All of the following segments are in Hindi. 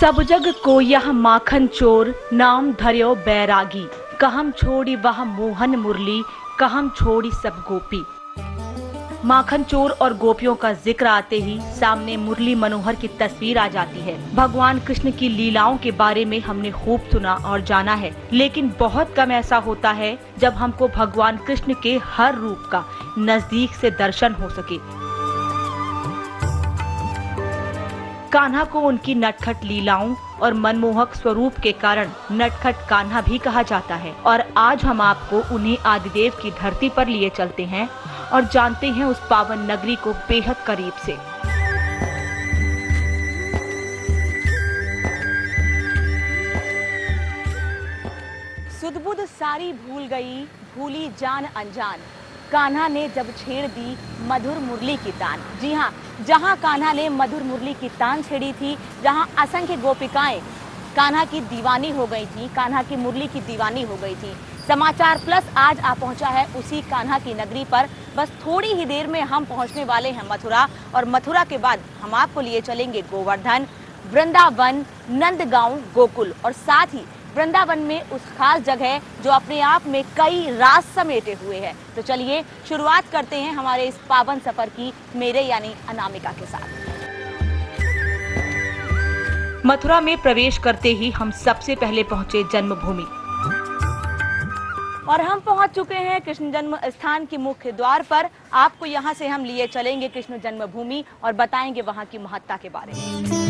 सब जग को यह माखन चोर नाम धर्यो बैरागी, कहम छोड़ी वह मोहन मुरली, कहम छोड़ी सब गोपी। माखन चोर और गोपियों का जिक्र आते ही सामने मुरली मनोहर की तस्वीर आ जाती है। भगवान कृष्ण की लीलाओं के बारे में हमने खूब सुना और जाना है, लेकिन बहुत कम ऐसा होता है जब हमको भगवान कृष्ण के हर रूप का नजदीक से दर्शन हो सके। कान्हा को उनकी नटखट लीलाओं और मनमोहक स्वरूप के कारण नटखट कान्हा भी कहा जाता है। और आज हम आपको उन्हें आदिदेव की धरती पर लिए चलते हैं और जानते हैं उस पावन नगरी को बेहद करीब से। सुध-बुध सारी भूल गई, भूली जान अनजान, कान्हा ने जब छेड़ दी मधुर मुरली की तान। जी हाँ, जहाँ कान्हा ने मधुर मुरली की तान छेड़ी थी, जहाँ असंख्य गोपिकाएं कान्हा की दीवानी हो गई थी, कान्हा की मुरली की दीवानी हो गई थी। समाचार प्लस आज आ पहुंचा है उसी कान्हा की नगरी पर। बस थोड़ी ही देर में हम पहुंचने वाले हैं मथुरा, और मथुरा के बाद हम आपको लिए चलेंगे गोवर्धन, वृंदावन, नंदगांव, गोकुल, और साथ ही वृंदावन में उस खास जगह जो अपने आप में कई राज समेटे हुए है। तो चलिए शुरुआत करते हैं हमारे इस पावन सफर की मेरे यानी अनामिका के साथ। मथुरा में प्रवेश करते ही हम सबसे पहले पहुंचे जन्मभूमि, और हम पहुंच चुके हैं कृष्ण जन्म स्थान के मुख्य द्वार पर। आपको यहां से हम लिए चलेंगे कृष्ण जन्मभूमि और बताएंगे वहां की महत्ता के बारे में।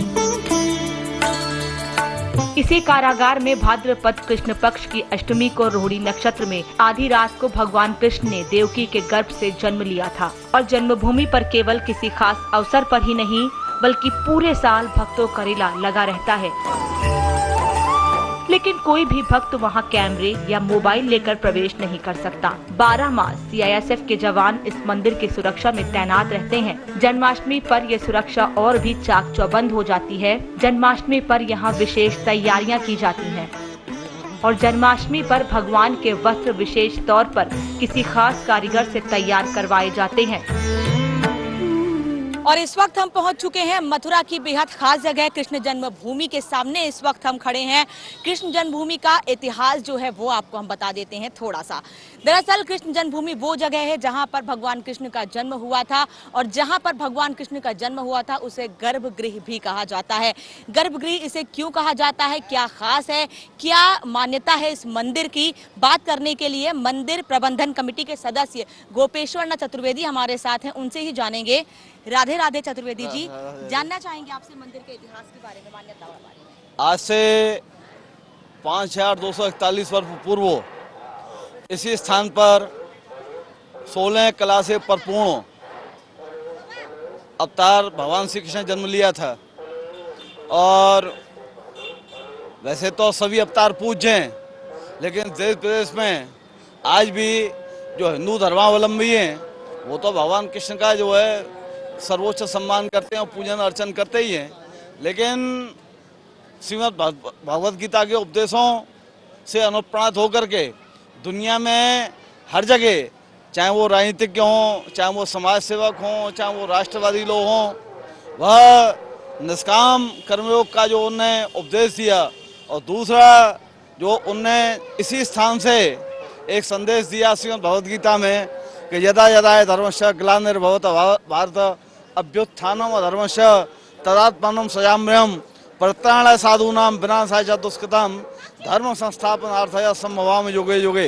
इसी कारागार में भाद्रपद कृष्ण पक्ष की अष्टमी को रोहिणी नक्षत्र में आधी रात को भगवान कृष्ण ने देवकी के गर्भ से जन्म लिया था। और जन्मभूमि पर केवल किसी खास अवसर पर ही नहीं, बल्कि पूरे साल भक्तों का रेला लगा रहता है। लेकिन कोई भी भक्त वहां कैमरे या मोबाइल लेकर प्रवेश नहीं कर सकता। 12 मास सीआईएसएफ के जवान इस मंदिर की सुरक्षा में तैनात रहते हैं। जन्माष्टमी पर यह सुरक्षा और भी चाक चौबंद हो जाती है। जन्माष्टमी पर यहाँ विशेष तैयारियां की जाती हैं और जन्माष्टमी पर भगवान के वस्त्र विशेष तौर पर किसी खास कारीगर से तैयार करवाए जाते हैं। और इस वक्त हम पहुंच चुके हैं मथुरा की बेहद खास जगह कृष्ण जन्मभूमि के सामने। इस वक्त हम खड़े हैं। कृष्ण जन्मभूमि का इतिहास जो है वो आपको हम बता देते हैं थोड़ा सा। दरअसल कृष्ण जन्मभूमि वो जगह है जहां पर भगवान कृष्ण का जन्म हुआ था, और जहां पर भगवान कृष्ण का जन्म हुआ था उसे गर्भगृह भी कहा जाता है। गर्भगृह इसे क्यों कहा जाता है, क्या खास है, क्या मान्यता है इस मंदिर की, बात करने के लिए मंदिर प्रबंधन कमेटी के सदस्य गोपेश्वर चतुर्वेदी हमारे साथ हैं। उनसे ही जानेंगे। राधे राधे चतुर्वेदी जी, जानना चाहेंगे आपसे मंदिर के इतिहास के बारे में, मान्यता के बारे में। आज से 5241 वर्ष पूर्व इसी स्थान पर 16 कला से परिपूर्ण अवतार भगवान श्री कृष्ण ने जन्म लिया था। और वैसे तो सभी अवतार पूज्य हैं, लेकिन देश प्रदेश में आज भी जो हिंदू धर्मावलंबी हैं वो तो भगवान कृष्ण का जो है सर्वोच्च सम्मान करते हैं और पूजन अर्चन करते ही हैं। लेकिन श्रीमद् भगवत गीता के उपदेशों से अनुप्राणित होकर के दुनिया में हर जगह, चाहे वो राजनीतिज्ञ हों, चाहे वो समाज सेवक हों, चाहे वो राष्ट्रवादी लोग हों, वह निष्काम कर्मयोग का जो उनने उपदेश दिया, और दूसरा जो उनने इसी स्थान से एक संदेश दिया श्रीमद् भगवत गीता में कि यदा यदा धर्मस्य ग्लानिर्भवति भारत अभ्युत्थानम धर्मस्य तदात्मानं सृजाम्यहम् परित्राणाय साधूनां विनाशाय च दुष्कृतां धर्म संस्थापनार्थाय संभवामि युगे युगे।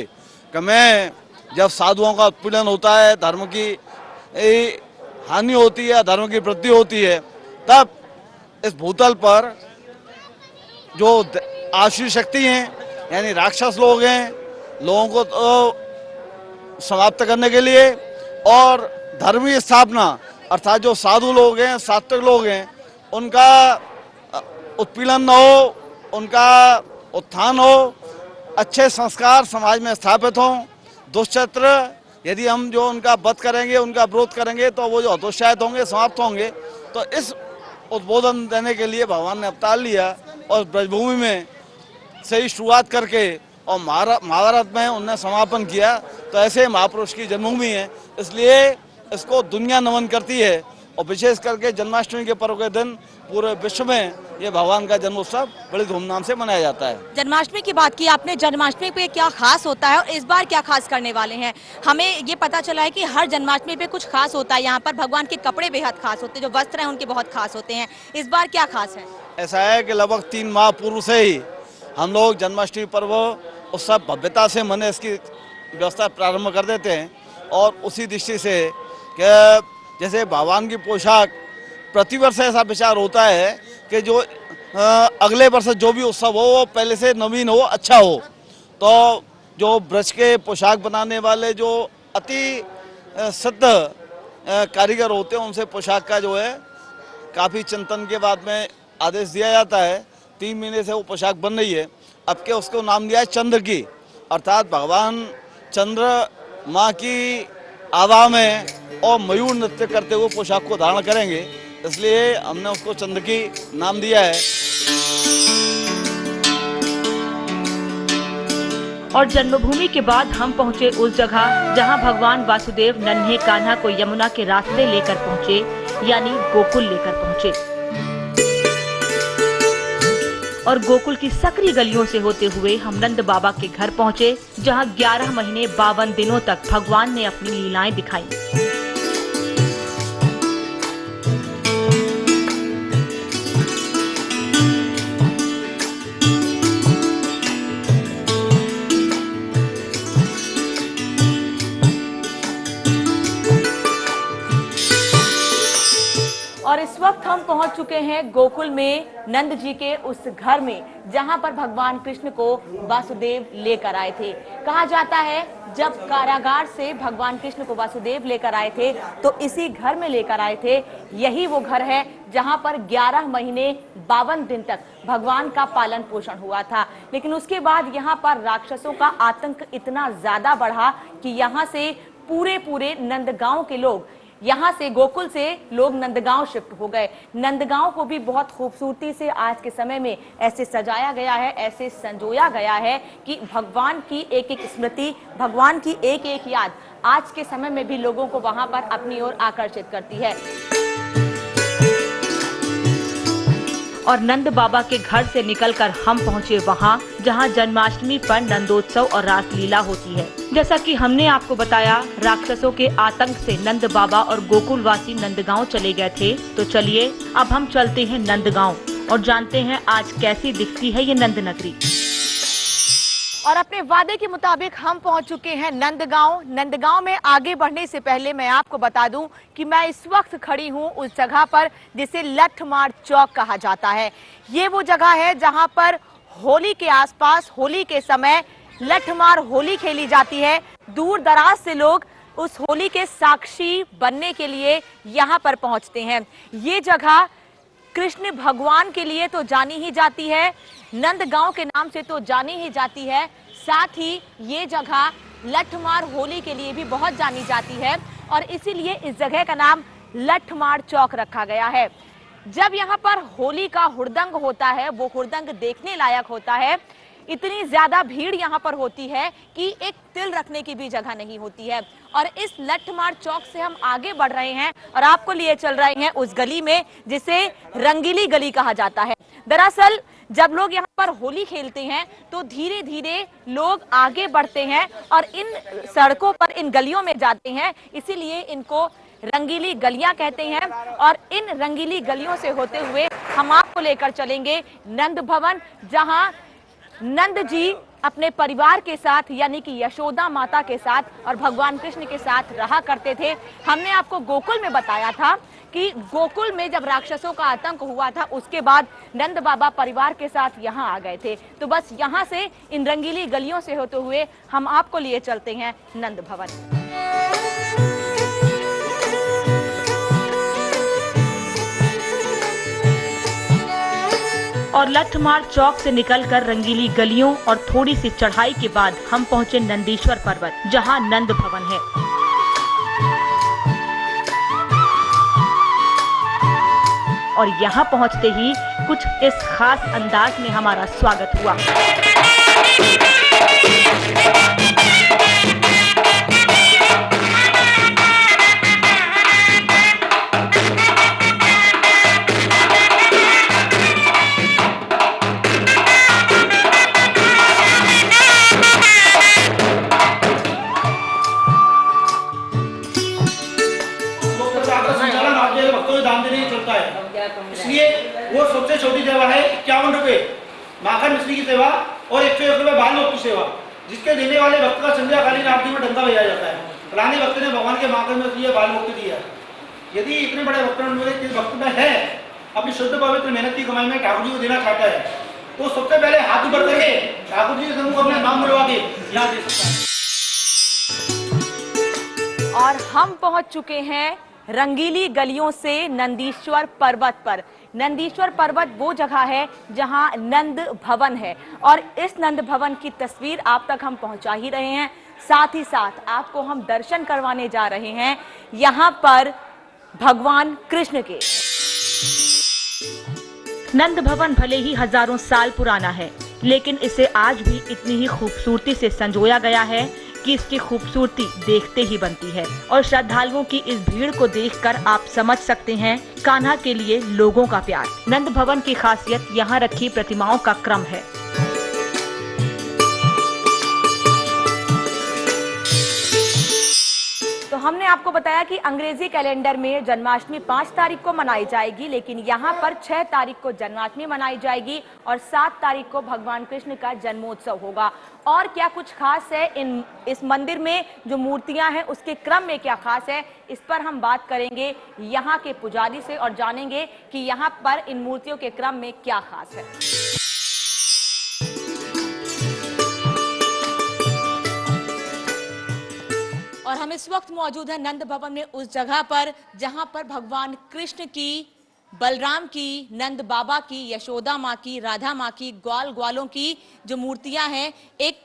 कि मैं जब साधुओं का उत्पीड़न होता है, धर्म की हानि होती है, धर्म की वृद्धि होती है, तब इस भूतल पर जो आसुरी शक्ति हैं यानी राक्षस लोग हैं, लोगों को तो समाप्त करने के लिए, और धर्म की स्थापना अर्थात जो साधु लोग हैं, सात्विक लोग हैं, उनका उत्पीड़न न हो, उनका उत्थान हो, अच्छे संस्कार समाज में स्थापित हों। दुष्चरित्र यदि हम जो उनका वध करेंगे, उनका विरोध करेंगे, तो वो जो हतोत्साहित होंगे, समाप्त होंगे। तो इस उद्बोधन देने के लिए भगवान ने अवतार लिया, और ब्रजभूमि में से ही शुरुआत करके और महाभारत में उनने समापन किया। तो ऐसे महापुरुष की जन्मभूमि है, इसलिए इसको दुनिया नमन करती है। और विशेष करके जन्माष्टमी के पर्व के दिन पूरे विश्व में ये भगवान का जन्मोत्सव बड़ी धूमधाम से मनाया जाता है। जन्माष्टमी की बात की आपने, जन्माष्टमी पे क्या खास होता है और इस बार क्या खास करने वाले हैं? हमें ये पता चला है कि हर जन्माष्टमी पे कुछ खास होता है, यहाँ पर भगवान के कपड़े बेहद खास होते हैं, जो वस्त्र हैं उनके बहुत खास होते हैं। इस बार क्या खास है? ऐसा है कि लगभग 3 माह पूर्व से ही हम लोग जन्माष्टमी पर्व उत्सव भव्यता से मने इसकी व्यवस्था प्रारंभ कर देते हैं। और उसी दृष्टि से कि जैसे भगवान की पोशाक प्रतिवर्ष ऐसा विचार होता है कि जो अगले वर्ष जो भी उत्सव हो वो पहले से नवीन हो, अच्छा हो। तो जो ब्रज के पोशाक बनाने वाले जो अति सिद्ध कारीगर होते हैं उनसे पोशाक का जो है काफ़ी चिंतन के बाद में आदेश दिया जाता है। 3 महीने से वो पोशाक बन रही है। अब के उसको नाम दिया है चंद्र की, अर्थात भगवान चंद्र माँ की आभा में और मयूर नृत्य करते हुए पोशाक को धारण करेंगे, इसलिए हमने उसको चंद्र की नाम दिया है। और जन्मभूमि के बाद हम पहुंचे उस जगह जहां भगवान वासुदेव नन्हे कान्हा को यमुना के रास्ते लेकर पहुंचे, यानी गोकुल लेकर पहुंचे। और गोकुल की सकरी गलियों से होते हुए हम नंद बाबा के घर पहुंचे, जहां 11 महीने 52 दिनों तक भगवान ने अपनी लीलाएं दिखाई। और इस वक्त हम पहुंच चुके हैं गोकुल में नंद जी के उस घर में जहां पर भगवान कृष्ण को वासुदेव लेकर आए थे। कहा जाता है जब कारागार से भगवान कृष्ण को वासुदेव लेकर आए थे तो इसी घर में लेकर आए थे। यही वो घर है जहां पर 11 महीने 52 दिन तक भगवान का पालन पोषण हुआ था। लेकिन उसके बाद यहाँ पर राक्षसों का आतंक इतना ज्यादा बढ़ा कि यहाँ से पूरे नंदगांव के लोग, यहाँ से गोकुल से लोग नंदगांव शिफ्ट हो गए। नंदगांव को भी बहुत खूबसूरती से आज के समय में ऐसे सजाया गया है, ऐसे संजोया गया है कि भगवान की एक एक स्मृति, भगवान की एक एक याद आज के समय में भी लोगों को वहां पर अपनी ओर आकर्षित करती है। और नंद बाबा के घर से निकलकर हम पहुंचे वहां जहां जन्माष्टमी पर नंदोत्सव और रासलीला होती है। जैसा कि हमने आपको बताया, राक्षसों के आतंक से नंद बाबा और गोकुलवासी नंदगांव चले गए थे। तो चलिए अब हम चलते हैं नंदगांव और जानते हैं आज कैसी दिखती है ये नंद नगरी। और अपने वादे के मुताबिक हम पहुंच चुके हैं नंदगांव। नंदगांव में आगे बढ़ने से पहले मैं आपको बता दूं कि मैं इस वक्त खड़ी हूं उस जगह पर जिसे लठमार चौक कहा जाता है। ये वो जगह है जहां पर होली के आसपास होली के समय लठमार होली खेली जाती है। दूर दराज से लोग उस होली के साक्षी बनने के लिए यहाँ पर पहुँचते हैं। ये जगह कृष्ण भगवान के लिए तो जानी ही जाती है, नंदगांव के नाम से तो जानी ही जाती है, साथ ही ये जगह लठमार होली के लिए भी बहुत जानी जाती है और इसीलिए इस जगह का नाम लठमार चौक रखा गया है। जब यहाँ पर होली का हुड़दंग होता है, वो हुड़दंग देखने लायक होता है। इतनी ज्यादा भीड़ यहाँ पर होती है कि एक तिल रखने की भी जगह नहीं होती है। और इस लठमार चौक से हम आगे बढ़ रहे हैं और आपको लिए चल रहे हैं उस गली में जिसे रंगीली गली कहा जाता है। दरअसल जब लोग यहाँ पर होली खेलते हैं तो धीरे धीरे लोग आगे बढ़ते हैं और इन सड़कों पर, इन गलियों में जाते हैं, इसीलिए इनको रंगीली गलियां कहते हैं। और इन रंगीली गलियों से होते हुए हम आपको लेकर चलेंगे नंद भवन, जहां नंद जी अपने परिवार के साथ यानी कि यशोदा माता के साथ और भगवान कृष्ण के साथ रहा करते थे। हमने आपको गोकुल में बताया था कि गोकुल में जब राक्षसों का आतंक हुआ था उसके बाद नंद बाबा परिवार के साथ यहाँ आ गए थे। तो बस यहाँ से इन रंगीली गलियों से होते हुए हम आपको लिए चलते हैं नंद भवन। और लठमार चौक से निकलकर रंगीली गलियों और थोड़ी सी चढ़ाई के बाद हम पहुंचे नंदीश्वर पर्वत, जहां नंद भवन है। और यहां पहुंचते ही कुछ इस खास अंदाज में हमारा स्वागत हुआ। कोई दाम देने नहीं चलता है। इसलिए वो सबसे छोटी सेवा है 51 रुपये माखन मिश्री की सेवा और 101 रुपये बाल भोग की सेवा, जिसके देने वाले भक्त का संध्याकालीन आरती में डंका बजाया जाता है, फलाने भक्त ने भगवान के माखन में दिया, बाल भोग के दिया। यदि इतने बड़े भक्त में है अपनी शुद्ध पवित्र मेहनत की कमाई में ठाकुर जी को देना चाहता है, तो सबसे पहले हाथ ऊपर करके ठाकुर जी के सम्मुख अपने नाम बुलवा के यहाँ दे सकता है। और हम पहुंच चुके हैं रंगीली गलियों से नंदीश्वर पर्वत पर। नंदीश्वर पर्वत वो जगह है जहां नंद भवन है और इस नंद भवन की तस्वीर आप तक हम पहुंचा ही रहे हैं। साथ ही साथ आपको हम दर्शन करवाने जा रहे हैं यहां पर भगवान कृष्ण के। नंद भवन भले ही हजारों साल पुराना है, लेकिन इसे आज भी इतनी ही खूबसूरती से संजोया गया है कि इसकी खूबसूरती देखते ही बनती है। और श्रद्धालुओं की इस भीड़ को देखकर आप समझ सकते हैं कान्हा के लिए लोगों का प्यार। नंद भवन की खासियत यहाँ रखी प्रतिमाओं का क्रम है। तो हमने आपको बताया कि अंग्रेजी कैलेंडर में जन्माष्टमी 5 तारीख को मनाई जाएगी, लेकिन यहाँ पर 6 तारीख को जन्माष्टमी मनाई जाएगी और 7 तारीख को भगवान कृष्ण का जन्मोत्सव होगा। और क्या कुछ खास है इस मंदिर में, जो मूर्तियां हैं उसके क्रम में क्या खास है, इस पर हम बात करेंगे यहाँ के पुजारी से और जानेंगे कि यहाँ पर इन मूर्तियों के क्रम में क्या खास है। और हम इस वक्त मौजूद हैं नंद भवन में, उस जगह पर जहां पर भगवान कृष्ण की, बलराम की, नंद बाबा की, यशोदा माँ की, राधा माँ की, ग्वाल ग्वालों की जो मूर्तियां हैं एक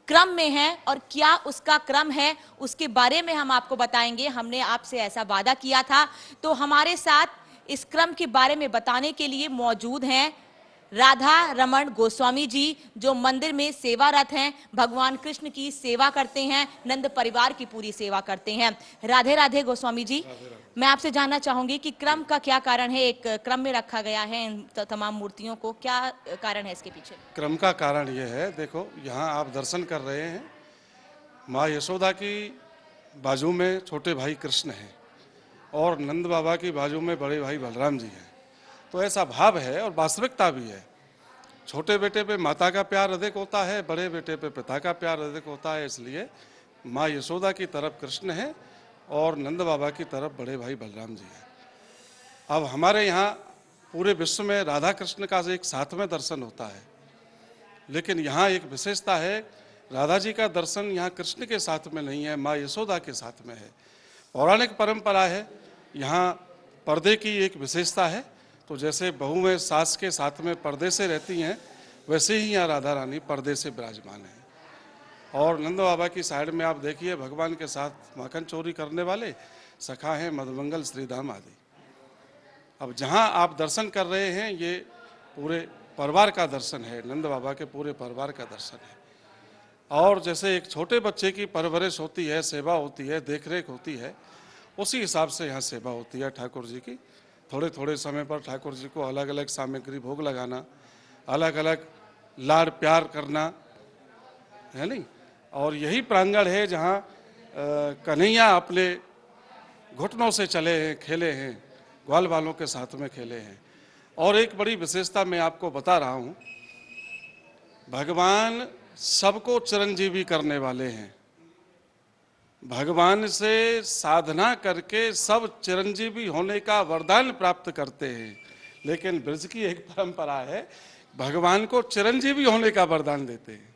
क्रम में हैं। और क्या उसका क्रम है उसके बारे में हम आपको बताएंगे। हमने आपसे ऐसा वादा किया था। तो हमारे साथ इस क्रम के बारे में बताने के लिए मौजूद हैं राधा रमन गोस्वामी जी, जो मंदिर में सेवारत हैं, भगवान कृष्ण की सेवा करते हैं, नंद परिवार की पूरी सेवा करते हैं। राधे राधे गोस्वामी जी। मैं आपसे जानना चाहूंगी कि क्रम का क्या कारण है, एक क्रम में रखा गया है इन तमाम मूर्तियों को, क्या कारण है इसके पीछे? क्रम का कारण ये है, देखो यहाँ आप दर्शन कर रहे हैं, माँ यशोदा की बाजू में छोटे भाई कृष्ण हैं और नंद बाबा की बाजू में बड़े भाई बलराम जी हैं। तो ऐसा भाव है और वास्तविकता भी है। छोटे बेटे पे माता का प्यार अधिक होता है, बड़े बेटे पे पिता का प्यार अधिक होता है, इसलिए माँ यशोदा की तरफ कृष्ण है और नंद बाबा की तरफ बड़े भाई बलराम जी हैं। अब हमारे यहाँ पूरे विश्व में राधा कृष्ण का एक साथ में दर्शन होता है, लेकिन यहाँ एक विशेषता है, राधा जी का दर्शन यहाँ कृष्ण के साथ में नहीं है, माँ यशोदा के साथ में है। पौराणिक परंपरा है, यहाँ पर्दे की एक विशेषता है। तो जैसे बहू में सास के साथ में पर्दे से रहती हैं, वैसे ही यहाँ राधा रानी पर्दे से विराजमान है। और नंद बाबा की साइड में आप देखिए, भगवान के साथ माखन चोरी करने वाले सखा हैं मधुमंगल श्रीधाम आदि। अब जहाँ आप दर्शन कर रहे हैं ये पूरे परिवार का दर्शन है, नंद बाबा के पूरे परिवार का दर्शन है। और जैसे एक छोटे बच्चे की परवरिश होती है, सेवा होती है, देखरेख होती है, उसी हिसाब से यहाँ सेवा होती है ठाकुर जी की। थोड़े थोड़े समय पर ठाकुर जी को अलग अलग सामग्री भोग लगाना, अलग अलग लाड़ प्यार करना है नहीं। और यही प्रांगण है जहाँ कन्हैया अपने घुटनों से चले हैं, खेले हैं, ग्वाल वालों के साथ में खेले हैं। और एक बड़ी विशेषता मैं आपको बता रहा हूँ, भगवान सबको चिरंजीवी करने वाले हैं। भगवान से साधना करके सब चिरंजीवी होने का वरदान प्राप्त करते हैं, लेकिन ब्रज की एक परंपरा है, भगवान को चिरंजीवी होने का वरदान देते हैं।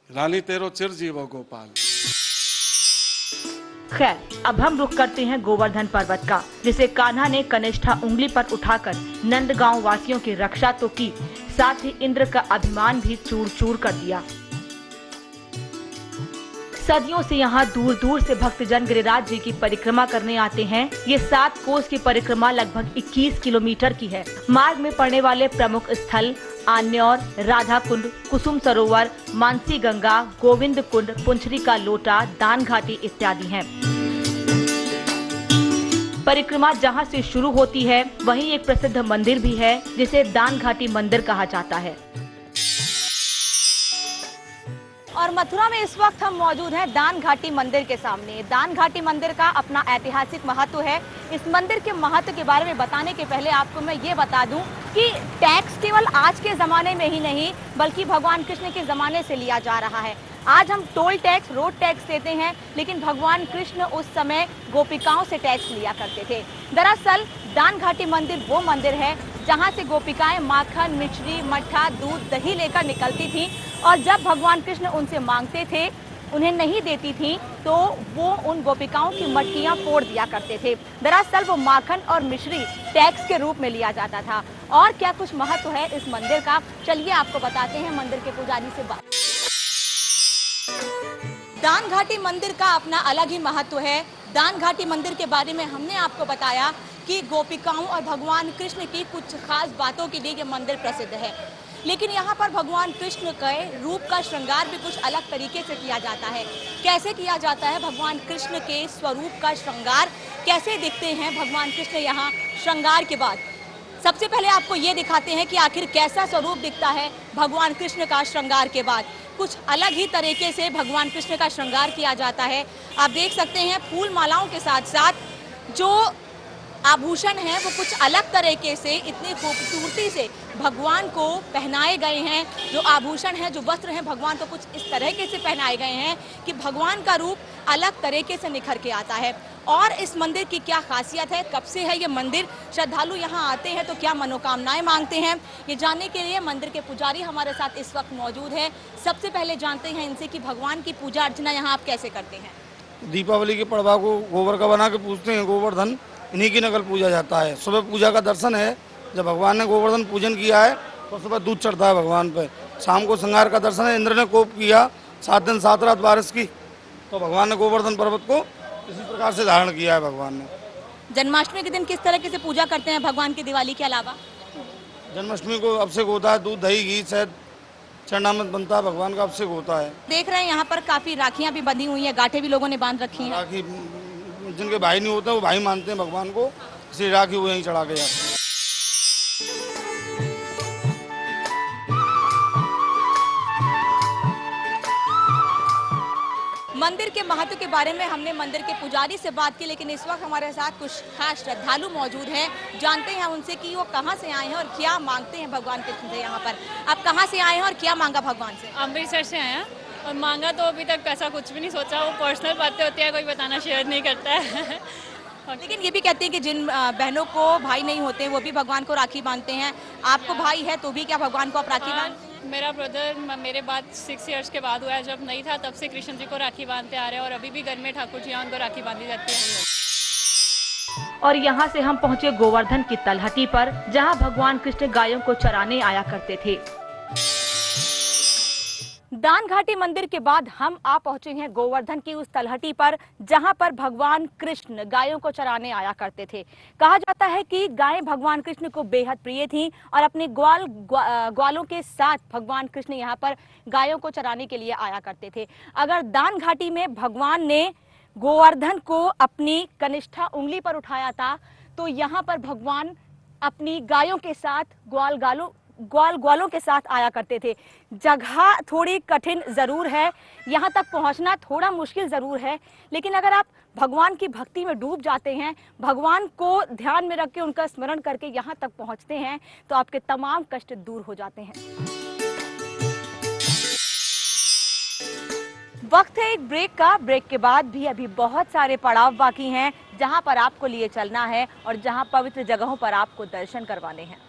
रानी तेरो चिरजीवो गोपाल। खैर, अब हम रुख करते हैं गोवर्धन पर्वत का, जिसे कान्हा ने कनिष्ठा उंगली पर उठाकर नंदगांव वासियों की रक्षा तो की, साथ ही इंद्र का अभिमान भी चूर चूर कर दिया। सदियों से यहाँ दूर दूर से भक्तजन गिरिराज जी की परिक्रमा करने आते हैं। ये 7 कोस की परिक्रमा लगभग 21 किलोमीटर की है। मार्ग में पड़ने वाले प्रमुख स्थल आन्यौर, राधा कुंड, कुसुम सरोवर, मानसी गंगा, गोविंद कुंड, पुंछरी का लोटा, दान घाटी इत्यादि हैं। परिक्रमा जहाँ से शुरू होती है वहीं एक प्रसिद्ध मंदिर भी है, जिसे दान घाटी मंदिर कहा जाता है। और मथुरा में इस वक्त हम मौजूद हैं दान घाटी मंदिर के सामने। दान घाटी मंदिर का अपना ऐतिहासिक महत्व है। इस मंदिर के महत्व के बारे में बताने के पहले आपको मैं ये बता दूं कि टैक्स केवल आज के ज़माने में ही नहीं बल्कि भगवान कृष्ण के ज़माने से लिया जा रहा है। आज हम टोल टैक्स, रोड टैक्स देते हैं, लेकिन भगवान कृष्ण उस समय गोपिकाओं से टैक्स लिया करते थे। दरअसल दान घाटी मंदिर वो मंदिर है जहां से गोपिकाएं माखन, मिश्री, मट्ठा, दूध, दही लेकर निकलती थीं और जब भगवान कृष्ण उनसे मांगते थे, उन्हें नहीं देती थी तो वो उन गोपिकाओं की मटकियां फोड़ दिया करते थे। दरअसल वो माखन और मिश्री टैक्स के रूप में लिया जाता था। और क्या कुछ महत्व है इस मंदिर का, चलिए आपको बताते हैं मंदिर के पुजारी से बात। दान घाटी मंदिर का अपना अलग ही महत्व है। दान घाटी मंदिर के बारे में हमने आपको बताया कि गोपिकाओं और भगवान कृष्ण की कुछ खास बातों के लिए ये मंदिर प्रसिद्ध है, लेकिन यहाँ पर भगवान कृष्ण के रूप का श्रृंगार भी कुछ अलग तरीके से किया जाता है। कैसे किया जाता है भगवान कृष्ण के स्वरूप का श्रृंगार, कैसे दिखते हैं भगवान कृष्ण यहाँ श्रृंगार के बाद? सबसे पहले आपको ये दिखाते हैं कि आखिर कैसा स्वरूप दिखता है भगवान कृष्ण का श्रृंगार के बाद। कुछ अलग ही तरीके से भगवान कृष्ण का श्रृंगार किया जाता है। आप देख सकते हैं फूल मालाओं के साथ साथ जो आभूषण हैं वो कुछ अलग तरीके से इतनी खूबसूरती से भगवान को पहनाए गए हैं। जो आभूषण हैं, जो वस्त्र हैं, भगवान को कुछ इस तरीके से पहनाए गए हैं कि भगवान का रूप अलग तरीके से निखर के आता है। और इस मंदिर की क्या खासियत है, कब से है ये मंदिर, श्रद्धालु यहाँ आते हैं तो क्या मनोकामनाएं मांगते हैं, ये जानने के लिए मंदिर के पुजारी हमारे साथ इस वक्त मौजूद है। सबसे पहले जानते हैं इनसे कि भगवान की पूजा अर्चना यहाँ आप कैसे करते हैं? दीपावली के पड़वा को गोबर का बना के पूजते हैं, गोवर्धन इन्हीं की नकल पूजा जाता है। सुबह पूजा का दर्शन है, जब भगवान ने गोवर्धन पूजन किया है तो सुबह दूध चढ़ता है भगवान पे। शाम को श्रृंगार का दर्शन है, इंद्र ने कोप किया 7 दिन 7 रात बारिश की, तो भगवान ने गोवर्धन पर्वत को इसी प्रकार से धारण किया है भगवान ने। जन्माष्टमी के दिन किस तरीके से पूजा करते हैं भगवान की दिवाली के अलावा? जन्माष्टमी को अभिषेक होता है, दूध, दही, घी, शहद, चरणामृत बनता है, भगवान का अभिषेक होता है। देख रहे हैं यहाँ पर काफी राखियां भी बंधी हुई हैं, गांठें भी लोगों ने बांध रखी हैं। राखी जिनके भाई नहीं होते वो भाई मानते हैं भगवान को, इसलिए राखी वो यहीं चढ़ा के जाते हैं। मंदिर के महत्व के बारे में हमने मंदिर के पुजारी से बात की, लेकिन इस वक्त हमारे साथ कुछ खास श्रद्धालु मौजूद हैं। जानते हैं उनसे कि वो कहां से आए हैं और क्या मांगते हैं भगवान कृष्ण से यहाँ पर। आप कहां से आए हैं और क्या मांगा भगवान से? अमृतसर से आए हैं और मांगा तो अभी तक ऐसा कुछ भी नहीं सोचा, वो पर्सनल बातें होती है, कोई बताना शेयर नहीं करता है। लेकिन ये भी कहते हैं कि जिन बहनों को भाई नहीं होते वो भी भगवान को राखी बांधते हैं। आपको भाई है तो भी क्या भगवान को आप राखी बांधते हैं? मेरा ब्रदर मेरे बाद 6 इयर्स के बाद हुआ है, जब नहीं था तब से कृष्ण जी को राखी बांधते आ रहे हैं और अभी भी घर में ठाकुर जी हैं उनको राखी बांधी जाती है। और यहाँ से हम पहुँचे गोवर्धन की तलहटी पर, जहाँ भगवान कृष्ण गायों को चराने आया करते थे। दान घाटी मंदिर के बाद हम आ पहुंचे हैं गोवर्धन की उस तलहटी पर, जहां पर भगवान कृष्ण गायों को चराने आया करते थे। कहा जाता है कि गायें भगवान कृष्ण को बेहद प्रिय थीं और अपने ग्वालों के साथ भगवान कृष्ण यहां पर गायों को चराने के लिए आया करते थे। अगर दान घाटी में भगवान ने गोवर्धन को अपनी कनिष्ठा उंगली पर उठाया था, तो यहाँ पर भगवान अपनी गायों के साथ ग्वालों के साथ आया करते थे। जगह थोड़ी कठिन जरूर है, यहाँ तक पहुँचना थोड़ा मुश्किल जरूर है, लेकिन अगर आप भगवान की भक्ति में डूब जाते हैं, भगवान को ध्यान में रख के उनका स्मरण करके यहाँ तक पहुँचते हैं, तो आपके तमाम कष्ट दूर हो जाते हैं। वक्त है एक ब्रेक का। ब्रेक के बाद भी अभी बहुत सारे पड़ाव बाकी हैं, जहाँ पर आपको लिए चलना है और जहाँ पवित्र जगहों पर आपको दर्शन करवाने हैं।